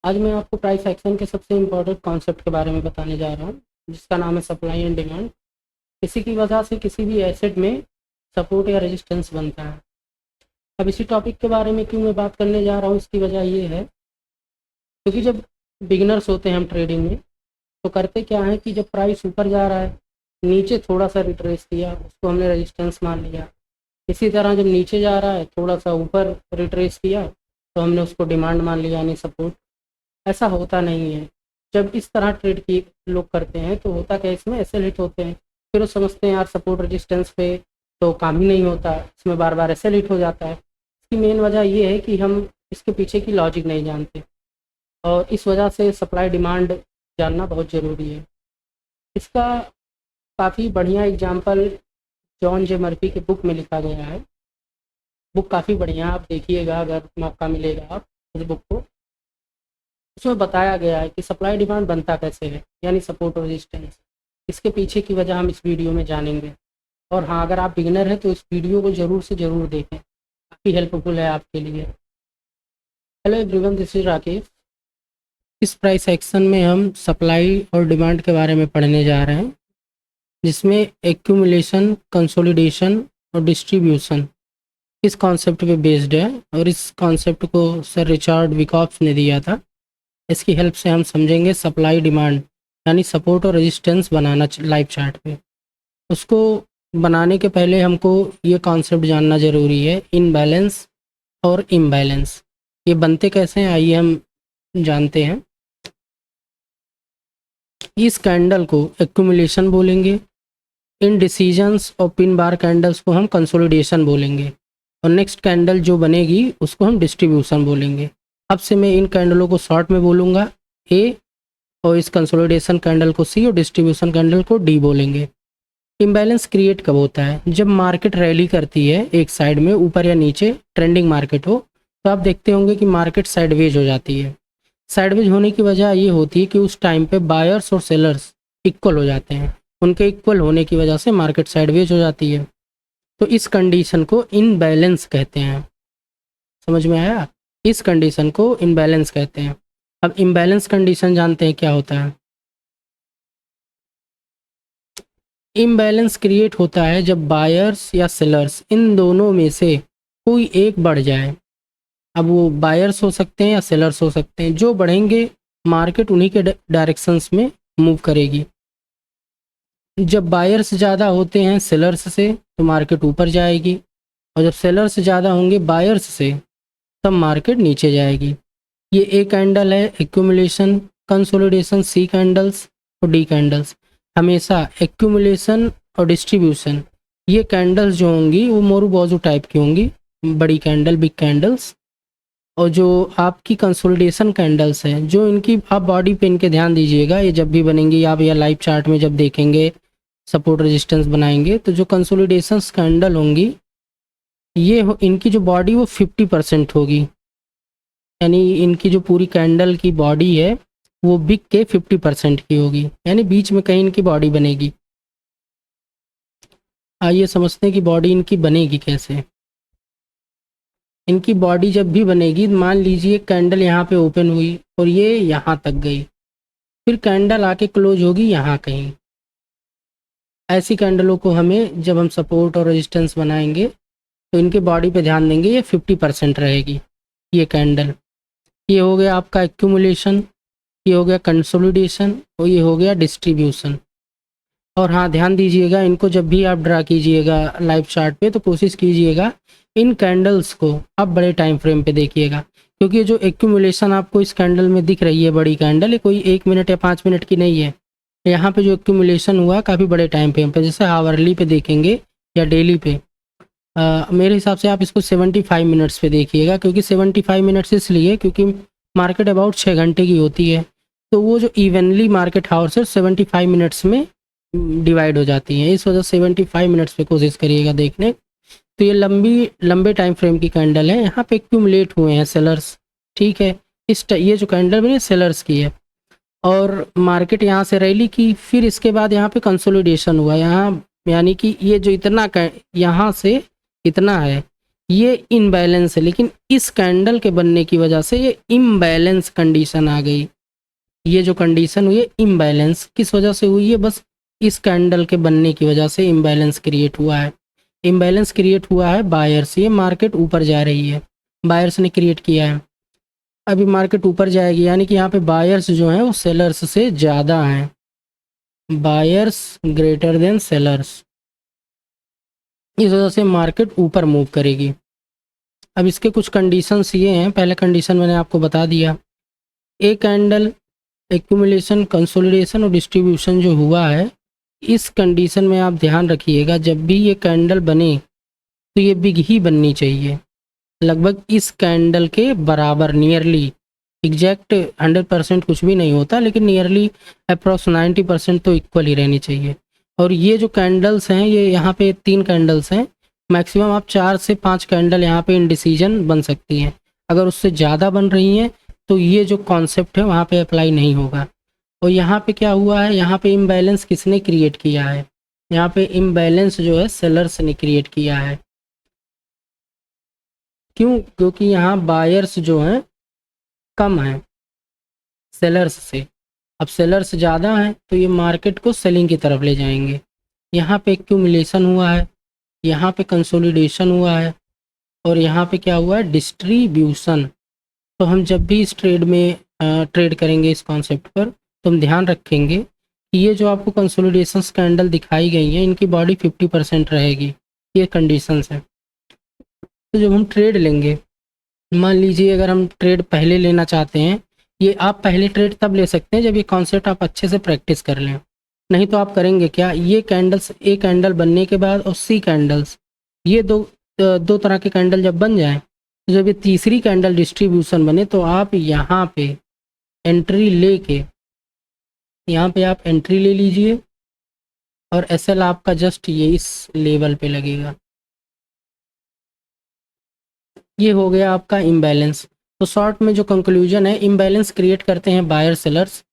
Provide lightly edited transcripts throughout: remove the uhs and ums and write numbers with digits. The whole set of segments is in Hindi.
आज मैं आपको प्राइस एक्शन के सबसे इम्पोर्टेंट कॉन्सेप्ट के बारे में बताने जा रहा हूँ, जिसका नाम है सप्लाई एंड डिमांड। किसी की वजह से किसी भी एसेट में सपोर्ट या रेजिस्टेंस बनता है। अब इसी टॉपिक के बारे में क्यों मैं बात करने जा रहा हूँ, इसकी वजह ये है क्योंकि जब बिगिनर्स होते हैं हम ट्रेडिंग में, तो करते क्या है कि जब प्राइस ऊपर जा रहा है, नीचे थोड़ा सा रिट्रेस किया, उसको हमने रेजिस्टेंस मान लिया। इसी तरह जब नीचे जा रहा है, थोड़ा सा ऊपर रिट्रेस किया, तो हमने उसको डिमांड मान लिया, यानी सपोर्ट। ऐसा होता नहीं है। जब इस तरह ट्रेड की लोग करते हैं तो होता क्या, इसमें ऐसे हिट होते हैं, फिर वो समझते हैं यार सपोर्ट रेजिस्टेंस पे तो काम ही नहीं होता, इसमें बार बार ऐसे हिट हो जाता है। इसकी मेन वजह ये है कि हम इसके पीछे की लॉजिक नहीं जानते, और इस वजह से सप्लाई डिमांड जानना बहुत ज़रूरी है। इसका काफ़ी बढ़िया एग्जाम्पल जॉन जे मर्फी के बुक में लिखा गया है। बुक काफ़ी बढ़िया, आप देखिएगा अगर मौका मिलेगा आप उस बुक को। उसमें बताया गया है कि सप्लाई डिमांड बनता कैसे है, यानी सपोर्ट और रेजिस्टेंस। इसके पीछे की वजह हम इस वीडियो में जानेंगे। और हाँ, अगर आप बिगिनर हैं तो इस वीडियो को ज़रूर से ज़रूर देखें, काफ़ी हेल्पफुल है आपके लिए। Hello everyone, this is Rakesh. इस प्राइस सेक्शन में हम सप्लाई और डिमांड के बारे में पढ़ने जा रहे हैं, जिसमें एक्यूमुलेशन, कंसोलिडेशन और डिस्ट्रीब्यूशन इस कॉन्सेप्ट पे बेस्ड है। और इस कॉन्सेप्ट को सर रिचर्ड विकॉफ्स ने दिया था। इसकी हेल्प से हम समझेंगे सप्लाई डिमांड, यानी सपोर्ट और रेजिस्टेंस बनाना लाइव चार्ट पे। उसको बनाने के पहले हमको ये कॉन्सेप्ट जानना ज़रूरी है, इनबैलेंस और इम्बैलेंस ये बनते कैसे हैं, आइए हम जानते हैं। इस कैंडल को एक्यूमुलेशन बोलेंगे, इन डिसीजंस और पिन बार कैंडल्स को हम कंसोलिडेशन बोलेंगे, और नेक्स्ट कैंडल जो बनेगी उसको हम डिस्ट्रीब्यूशन बोलेंगे। अब से मैं इन कैंडलों को शॉर्ट में बोलूँगा ए, और इस कंसोलिडेशन कैंडल को सी और डिस्ट्रीब्यूशन कैंडल को डी बोलेंगे। इम्बैलेंस क्रिएट कब होता है, जब मार्केट रैली करती है एक साइड में, ऊपर या नीचे, ट्रेंडिंग मार्केट हो, तो आप देखते होंगे कि मार्केट साइडवेज हो जाती है। साइडवेज होने की वजह ये होती है कि उस टाइम पे बायर्स और सेलर्स इक्वल हो जाते हैं। उनके इक्वल होने की वजह से मार्केट साइडवेज हो जाती है। तो इस कंडीशन को इनबैलेंस कहते हैं। समझ में आया? इस कंडीशन को इनबैलेंस कहते हैं। अब इम्बैलेंस कंडीशन जानते हैं क्या होता है। इम्बैलेंस क्रिएट होता है जब बायर्स या सेलर्स, इन दोनों में से कोई एक बढ़ जाए। अब वो बायर्स हो सकते हैं या सेलर्स हो सकते हैं, जो बढ़ेंगे मार्केट उन्हीं के डायरेक्शंस में मूव करेगी। जब बायर्स ज़्यादा होते हैं सेलर्स से तो मार्केट ऊपर जाएगी, और जब सेलर्स ज़्यादा होंगे बायर्स से तब मार्केट नीचे जाएगी। ये ए कैंडल है एक्यूमुलेशन, कंसोलिडेशन सी कैंडल्स और डी कैंडल्स। हमेशा एक्यूमुलेशन और डिस्ट्रीब्यूशन ये कैंडल्स जो होंगी वो मोरू बाजू टाइप की होंगी, बड़ी कैंडल, बिग कैंडल्स। और जो आपकी कंसोलिडेशन कैंडल्स हैं, जो इनकी आप बॉडी पे इनके ध्यान दीजिएगा, ये जब भी बनेंगी आप या लाइव चार्ट में जब देखेंगे सपोर्ट रेजिस्टेंस बनाएंगे, तो जो कंसोलिडेशन कैंडल होंगी ये इनकी जो बॉडी वो 50% होगी, यानी इनकी जो पूरी कैंडल की बॉडी है वो बिग के 50% की होगी, यानी बीच में कहीं इनकी बॉडी बनेगी। आइए समझते हैं कि बॉडी इनकी बनेगी कैसे। इनकी बॉडी जब भी बनेगी, मान लीजिए कैंडल यहाँ पे ओपन हुई और ये यहाँ तक गई, फिर कैंडल आके क्लोज होगी यहाँ कहीं। ऐसी कैंडलों को हमें जब हम सपोर्ट और रेजिस्टेंस बनाएंगे तो इनके बॉडी पे ध्यान देंगे, ये 50% रहेगी ये कैंडल। ये हो गया आपका एक्यूमुलेशन, ये हो गया कंसोलिडेशन और ये हो गया डिस्ट्रीब्यूशन। और हाँ, ध्यान दीजिएगा, इनको जब भी आप ड्रा कीजिएगा लाइव चार्ट पे तो कोशिश कीजिएगा इन कैंडल्स को आप बड़े टाइम फ्रेम पे देखिएगा, क्योंकि जो एक्यूमुलेशन आपको इस कैंडल में दिख रही है बड़ी कैंडल, ये कोई 1 मिनट या 5 मिनट की नहीं है। यहाँ पे जो एक्यूमुलेशन हुआ काफ़ी बड़े टाइम फ्रेम पे, जैसे हावरली पे देखेंगे या डेली पे। मेरे हिसाब से आप इसको 75 मिनट्स पे देखिएगा, क्योंकि 75 मिनट्स इसलिए क्योंकि मार्केट अबाउट 6 घंटे की होती है, तो वो जो इवनली मार्केट हावर्स है 75 मिनट्स में डिवाइड हो जाती हैं। इस वजह से 75 मिनट्स पे कोशिश करिएगा देखने। तो ये लंबे टाइम फ्रेम की कैंडल है, यहाँ पे एक्यूमुलेट हुए हैं सेलर्स, ठीक है। ये जो कैंडल बनी सेलर्स की है, और मार्केट यहाँ से रैली की, फिर इसके बाद यहाँ पे कंसोलिडेशन हुआ यहाँ, यानी कि ये जो इतना यहाँ से इतना है, ये इनबैलेंस है, लेकिन इस कैंडल के बनने की वजह से ये इम्बैलेंस कंडीशन आ गई। ये जो कंडीशन हुई है इम्बैलेंस किस वजह से हुई है, बस इस कैंडल के बनने की वजह से इम्बैलेंस क्रिएट हुआ है। इम्बैलेंस क्रिएट हुआ है बायर्स, ये मार्केट ऊपर जा रही है, बायर्स ने क्रिएट किया है। अभी मार्केट ऊपर जाएगी, यानी कि यहाँ पे बायर्स जो हैं वो सेलर्स से ज़्यादा हैं, बायर्स ग्रेटर देन सेलर्स, इस वजह से मार्केट ऊपर मूव करेगी। अब इसके कुछ कंडीशंस ये हैं, पहले कंडीशन मैंने आपको बता दिया, एक कैंडल एक्यूमुलेशन, कंसोलिडेशन और डिस्ट्रीब्यूशन जो हुआ है, इस कंडीशन में आप ध्यान रखिएगा, जब भी ये कैंडल बने तो ये बिग ही बननी चाहिए, लगभग इस कैंडल के बराबर, नियरली, एग्जैक्ट 100% कुछ भी नहीं होता, लेकिन नियरली अप्रॉक्स 90% तो इक्वल ही रहनी चाहिए। और ये जो कैंडल्स हैं, ये यहाँ पे 3 कैंडल्स हैं, मैक्सिमम आप 4 से 5 कैंडल यहाँ पे इंडिसीजन बन सकती हैं। अगर उससे ज़्यादा बन रही हैं तो ये जो कॉन्सेप्ट है वहाँ पे अप्लाई नहीं होगा। और यहाँ पे क्या हुआ है, यहाँ पे इम्बैलेंस किसने क्रिएट किया है, यहाँ पे इम्बैलेंस जो है सेलर्स ने क्रिएट किया है। क्यों? क्योंकि यहाँ बायर्स जो हैं कम हैं सेलर्स से। अब सेलर्स ज़्यादा हैं तो ये मार्केट को सेलिंग की तरफ ले जाएंगे। यहाँ पे एक्यूमुलेशन हुआ है, यहाँ पे कंसोलिडेशन हुआ है, और यहाँ पे क्या हुआ है, डिस्ट्रीब्यूशन। तो हम जब भी इस ट्रेड में ट्रेड करेंगे इस कॉन्सेप्ट पर, तो हम ध्यान रखेंगे कि ये जो आपको कंसोलिडेशन कैंडल दिखाई गई हैं, इनकी बॉडी 50% रहेगी, ये कंडीशंस हैं। तो जब हम ट्रेड लेंगे, मान लीजिए अगर हम ट्रेड पहले लेना चाहते हैं, ये आप पहले ट्रेड तब ले सकते हैं जब ये कॉन्सेप्ट आप अच्छे से प्रैक्टिस कर लें। नहीं तो आप करेंगे क्या, ये कैंडल्स, ए कैंडल बनने के बाद और सी कैंडल्स, ये दो तरह के कैंडल जब बन जाएं, तो जब ये तीसरी कैंडल डिस्ट्रीब्यूशन बने तो आप यहाँ पे एंट्री लेके, यहाँ पे आप एंट्री ले लीजिए, और एसएल आपका जस्ट ये इस लेवल पे लगेगा। ये हो गया आपका इम्बैलेंस। तो शॉर्ट में जो कंक्लूजन है, इम्बैलेंस क्रिएट करते हैं बायर सेलर्स।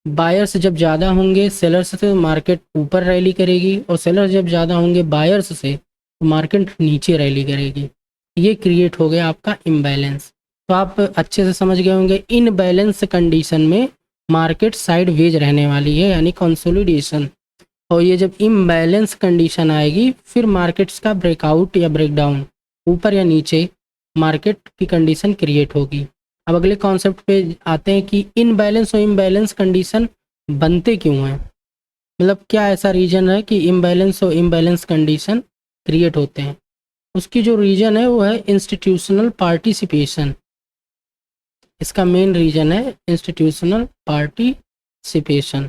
बायर्स जब ज़्यादा होंगे सेलर्स से, मार्केट ऊपर रैली करेगी, और सेलर्स जब ज़्यादा होंगे बायर्स से, तो मार्केट नीचे रैली करेगी। ये क्रिएट हो गया आपका इम्बैलेंस। तो आप अच्छे से समझ गए होंगे, इन बैलेंस कंडीशन में मार्केट साइड वेज रहने वाली है, यानी कंसोलिडेशन। और ये जब इम्बैलेंस कंडीशन आएगी, फिर मार्केट्स का ब्रेकआउट या ब्रेकडाउन, ऊपर या नीचे मार्केट की कंडीशन क्रिएट होगी। अब अगले कॉन्सेप्ट पे आते हैं कि इनबैलेंस और इम्बैलेंस कंडीशन बनते क्यों हैं, मतलब क्या ऐसा रीजन है कि इम्बैलेंस और इम्बैलेंस कंडीशन क्रिएट होते हैं। उसकी जो रीजन है वो है इंस्टीट्यूशनल पार्टिसिपेशन। इसका मेन रीजन है इंस्टीट्यूशनल पार्टिसिपेशन।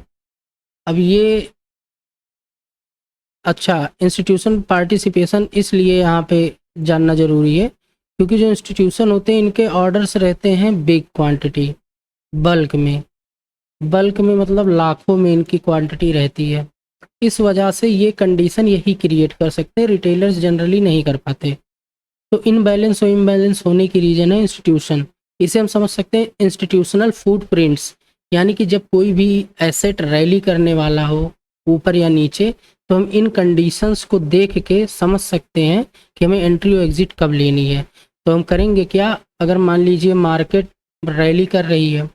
अब ये, अच्छा, इंस्टीट्यूशन पार्टिसिपेशन इसलिए यहाँ पे जानना ज़रूरी है क्योंकि जो इंस्टीट्यूशन होते हैं इनके ऑर्डर्स रहते हैं बिग क्वांटिटी, बल्क में। बल्क में मतलब लाखों में इनकी क्वांटिटी रहती है। इस वजह से ये कंडीशन यही क्रिएट कर सकते हैं, रिटेलर्स जनरली नहीं कर पाते। तो इनबैलेंस और इम्बैलेंस होने की रीजन है इंस्टीट्यूशन। इसे हम समझ सकते हैं इंस्टीट्यूशनल फुटप्रिंट्स, यानी कि जब कोई भी एसेट रैली करने वाला हो ऊपर या नीचे, तो हम इन कंडीशंस को देख के समझ सकते हैं कि हमें एंट्री और एग्जिट कब लेनी है। तो हम करेंगे क्या, अगर मान लीजिए मार्केट रैली कर रही है,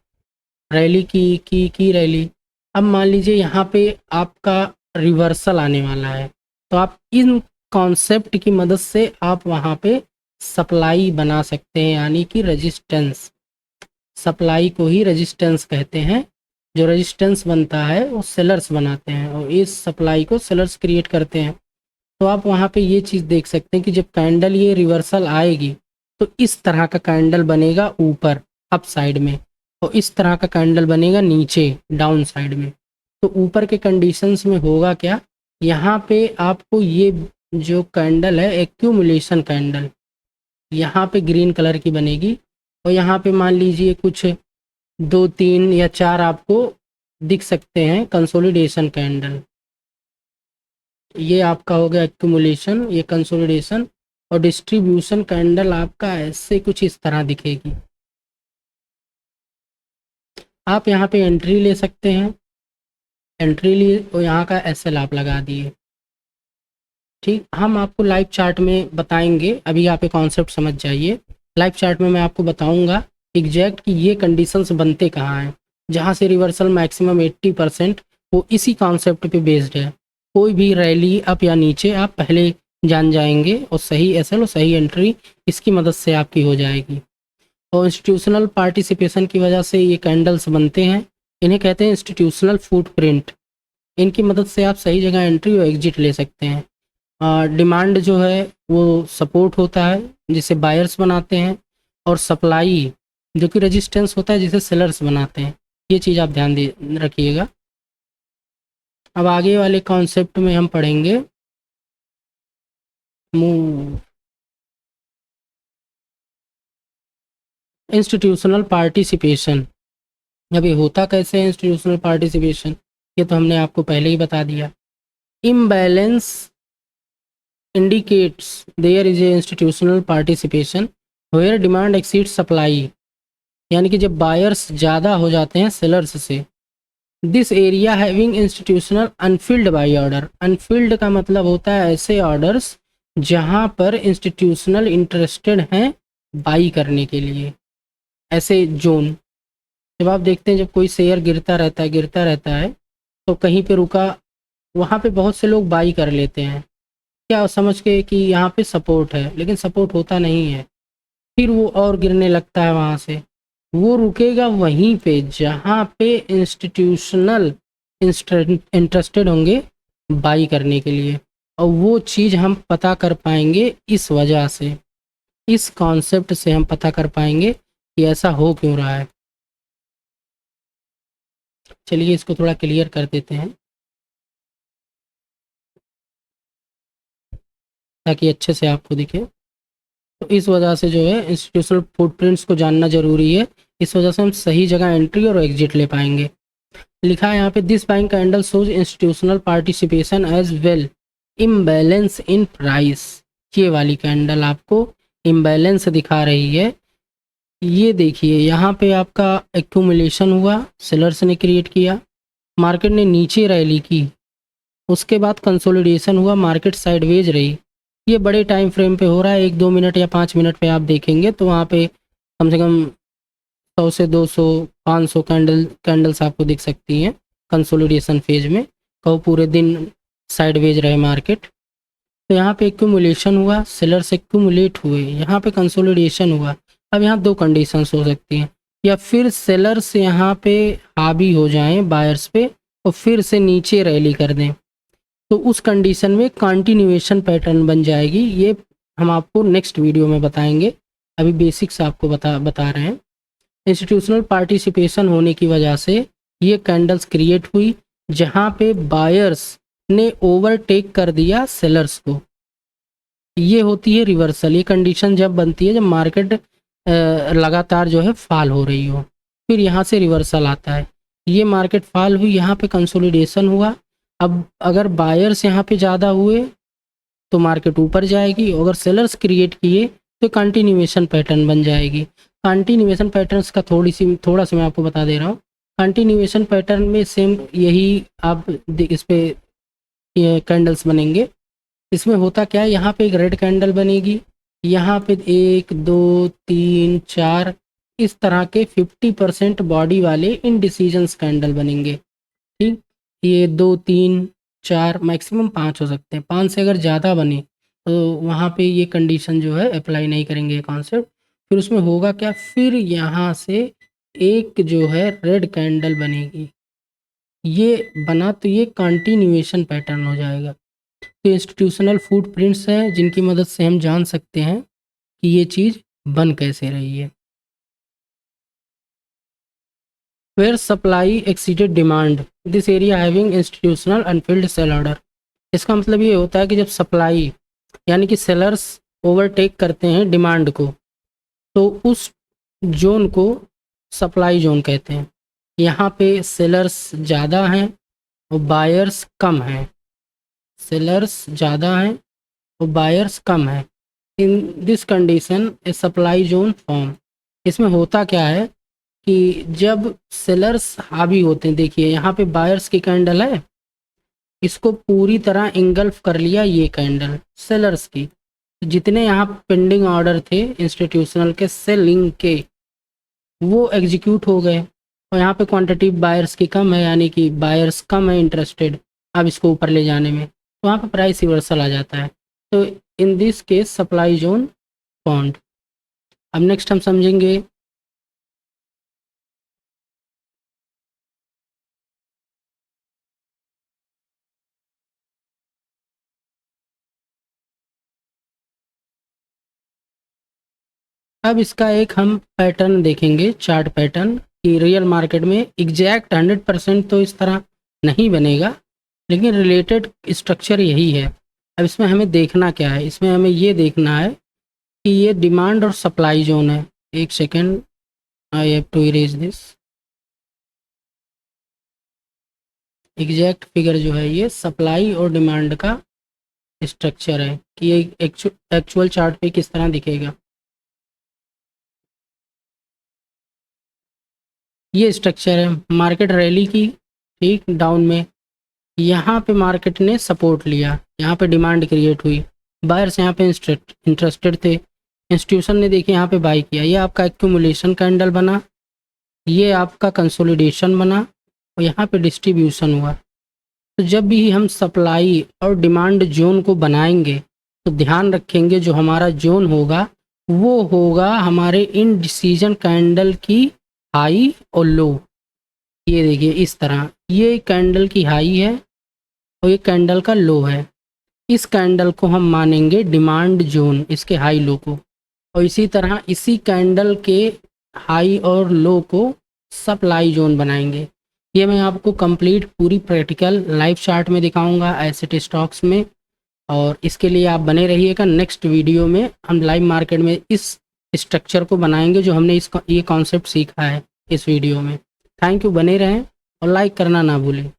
रैली की रैली, अब मान लीजिए यहाँ पे आपका रिवर्सल आने वाला है, तो आप इन कॉन्सेप्ट की मदद से आप वहाँ पे सप्लाई बना सकते हैं, यानी कि रेजिस्टेंस। सप्लाई को ही रेजिस्टेंस कहते हैं। जो रेजिस्टेंस बनता है वो सेलर्स बनाते हैं, और इस सप्लाई को सेलर्स क्रिएट करते हैं। तो आप वहाँ पे ये चीज़ देख सकते हैं कि जब कैंडल ये रिवर्सल आएगी तो इस तरह का कैंडल बनेगा ऊपर अप साइड में, और इस तरह का कैंडल बनेगा नीचे डाउन साइड में। तो ऊपर के कंडीशंस में होगा क्या, यहाँ पे आपको ये जो कैंडल है एक्यूमुलेशन कैंडल, यहाँ पे ग्रीन कलर की बनेगी, और यहाँ पे मान लीजिए कुछ 2 3 या 4 आपको दिख सकते हैं कंसोलिडेशन कैंडल। ये आपका हो गया एक्यूमुलेशन, ये कंसोलिडेशन, और डिस्ट्रीब्यूशन कैंडल आपका ऐसे कुछ इस तरह दिखेगी। आप यहाँ पे एंट्री ले सकते हैं, एंट्री लिए और यहाँ का एसएल आप लगा दिए। ठीक, हम आपको लाइव चार्ट में बताएंगे, अभी आप ये कॉन्सेप्ट समझ जाइए। लाइव चार्ट में मैं आपको बताऊंगा एग्जैक्ट कि ये कंडीशंस बनते कहाँ हैं, जहाँ से रिवर्सल मैक्सिमम 80% वो इसी कॉन्सेप्ट पे बेस्ड है। कोई भी रैली अप या नीचे आप पहले जान जाएंगे और सही एसएल और सही एंट्री इसकी मदद से आपकी हो जाएगी। और इंस्टीट्यूशनल पार्टिसिपेशन की वजह से ये कैंडल्स बनते हैं, इन्हें कहते हैं इंस्टीट्यूशनल फुटप्रिंट। इनकी मदद से आप सही जगह एंट्री और एग्जिट ले सकते हैं। डिमांड जो है वो सपोर्ट होता है जिसे बायर्स बनाते हैं, और सप्लाई जो कि रेजिस्टेंस होता है जिसे सेलर्स बनाते हैं। ये चीज़ आप ध्यान दे रखिएगा। अब आगे वाले कॉन्सेप्ट में हम पढ़ेंगे मूव। इंस्टीट्यूशनल पार्टिसिपेशन, अब ये होता कैसे है इंस्टीट्यूशनल पार्टिसिपेशन, ये तो हमने आपको पहले ही बता दिया। Imbalance indicates there is a institutional participation where demand exceeds supply, यानी कि जब बायर्स ज़्यादा हो जाते हैं सेलर्स से। This area having institutional Anfield by order, Anfield का मतलब होता है ऐसे ऑर्डर्स जहां पर इंस्टीट्यूशनल इंटरेस्टेड हैं बाई करने के लिए। ऐसे जोन जब आप देखते हैं जब कोई शेयर गिरता रहता है तो कहीं पे रुका, वहाँ पे बहुत से लोग बाई कर लेते हैं क्या समझ के कि यहाँ पे सपोर्ट है, लेकिन सपोर्ट होता नहीं है। फिर वो और गिरने लगता है, वहाँ से वो रुकेगा वहीं पे जहाँ पे इंस्टीट्यूशनल इंटरेस्टेड होंगे बाई करने के लिए। और वो चीज़ हम पता कर पाएंगे इस वजह से, इस कॉन्सेप्ट से हम पता कर पाएंगे कि ऐसा हो क्यों रहा है। चलिए इसको थोड़ा क्लियर कर देते हैं ताकि अच्छे से आपको दिखे। तो इस वजह से जो है इंस्टीट्यूशनल फुटप्रिंट्स को जानना ज़रूरी है, इस वजह से हम सही जगह एंट्री और एग्जिट ले पाएंगे। लिखा है यहाँ पे this buying candle shows institutional participation as well imbalance in price. ये वाली कैंडल आपको इम्बैलेंस दिखा रही है। ये देखिए यहाँ पे आपका एक्यूमुलेशन हुआ, सेलर्स ने क्रिएट किया, मार्केट ने नीचे रैली की, उसके बाद कंसोलिडेशन हुआ, मार्केट साइडवेज रही। ये बड़े टाइम फ्रेम पे हो रहा है, 1-2 मिनट या 5 मिनट पे आप देखेंगे तो वहाँ पे कम से कम 100 से 200 500 कैंडल्स आपको दिख सकती हैं कंसोलिडेशन फेज में। कहो पूरे दिन साइडवेज रहे मार्केट। तो यहाँ पे एक्यूमुलेशन हुआ, सेलर्स एक्यूमुलेट हुए, यहाँ पे कंसोलिडेशन हुआ। अब यहाँ दो कंडीशंस हो सकती हैं, या फिर सेलर्स यहाँ पे हावी हो जाएं बायर्स पे और फिर से नीचे रैली कर दें, तो उस कंडीशन में कंटिन्यूएशन पैटर्न बन जाएगी। ये हम आपको नेक्स्ट वीडियो में बताएंगे, अभी बेसिक्स आपको बता रहे हैं। इंस्टीट्यूशनल पार्टिसिपेशन होने की वजह से ये कैंडल्स क्रिएट हुई जहाँ पे बायर्स ने ओवरटेक कर दिया सेलर्स को। ये होती है रिवर्सल। ये कंडीशन जब बनती है जब मार्केट लगातार जो है फॉल हो रही हो, फिर यहाँ से रिवर्सल आता है। ये मार्केट फॉल हुई, यहाँ पे कंसोलिडेशन हुआ। अब अगर बायर्स यहाँ पे ज़्यादा हुए तो मार्केट ऊपर जाएगी, अगर सेलर्स क्रिएट किए तो कंटिन्यूएशन पैटर्न बन जाएगी। कंटिन्यूएशन पैटर्न्स का थोड़ा सा मैं आपको बता दे रहा हूँ। कंटिन्यूएशन पैटर्न में सेम यही आप इस पे ये कैंडल्स बनेंगे। इसमें होता क्या है, यहाँ पे एक रेड कैंडल बनेगी, यहाँ पे 1 2 3 4 इस तरह के 50% बॉडी वाले इनडिसीजंस कैंडल बनेंगे। ठीक, ये 2 3 4 मैक्सिमम 5 हो सकते हैं। 5 से अगर ज़्यादा बने तो वहाँ पे ये कंडीशन जो है अप्लाई नहीं करेंगे कॉन्सेप्ट। फिर उसमें होगा क्या, फिर यहाँ से एक जो है रेड कैंडल बनेगी, ये बना तो ये कंटिन्यूएशन पैटर्न हो जाएगा। तो इंस्टीट्यूशनल फुटप्रिंट्स हैं जिनकी मदद से हम जान सकते हैं कि ये चीज़ बन कैसे रही है। Where supply exceeded demand, this area having institutional unfilled sell order. इसका मतलब ये होता है कि जब सप्लाई यानी कि सेलर्स ओवरटेक करते हैं डिमांड को, तो उस जोन को सप्लाई जोन कहते हैं। यहाँ पे सेलर्स ज़्यादा हैं और बायर्स कम हैं, सेलर्स ज़्यादा हैं और बायर्स कम हैं। In this condition A supply zone form. इसमें होता क्या है कि जब सेलर्स हावी होते हैं, देखिए यहाँ पे बायर्स की कैंडल है इसको पूरी तरह इंगल्फ कर लिया ये कैंडल सेलर्स की। जितने यहाँ पेंडिंग ऑर्डर थे इंस्टीट्यूशनल के सेलिंग के, वो एग्जीक्यूट हो गए, और यहाँ पे क्वांटिटी बायर्स की कम है, यानी कि बायर्स कम है इंटरेस्टेड अब इसको ऊपर ले जाने में, तो वहाँ पे प्राइस रिवर्सल आ जाता है। तो in this case supply zone formed. अब नेक्स्ट हम समझेंगे अब इसका एक हम पैटर्न देखेंगे, चार्ट पैटर्न, कि रियल मार्केट में एग्जैक्ट 100% तो इस तरह नहीं बनेगा, लेकिन रिलेटेड स्ट्रक्चर यही है। अब इसमें हमें देखना क्या है, इसमें हमें ये देखना है कि ये डिमांड और सप्लाई जोन है। एक second, I have to erase this. Exact figure जो है ये सप्लाई और डिमांड का स्ट्रक्चर है कि ये एक्चुअल चार्ट पे किस तरह दिखेगा। ये स्ट्रक्चर है मार्केट रैली की, ठीक, डाउन में यहाँ पे मार्केट ने सपोर्ट लिया, यहाँ पे डिमांड क्रिएट हुई, बायर्स यहाँ पे इंटरेस्टेड थे, इंस्टीट्यूशन ने देखिए यहाँ पे बाई किया, ये आपका एक्यूमुलेशन कैंडल बना, ये आपका कंसोलिडेशन बना, और यहाँ पे डिस्ट्रीब्यूशन हुआ। तो जब भी हम सप्लाई और डिमांड जोन को बनाएंगे तो ध्यान रखेंगे जो हमारा जोन होगा वो होगा हमारे इन डिसीजन कैंडल की हाई और लो। ये देखिए इस तरह, ये कैंडल की हाई है और ये कैंडल का लो है। इस कैंडल को हम मानेंगे डिमांड जोन, इसके हाई लो को, और इसी तरह इसी कैंडल के हाई और लो को सप्लाई जोन बनाएंगे। ये मैं आपको कंप्लीट पूरी प्रैक्टिकल लाइव चार्ट में दिखाऊंगा एसेट स्टॉक्स में, और इसके लिए आप बने रहिएगा। नेक्स्ट वीडियो में हम लाइव मार्केट में इस स्ट्रक्चर को बनाएंगे जो हमने ये कॉन्सेप्ट सीखा है इस वीडियो में। थैंक यू, बने रहें और लाइक करना ना भूलें।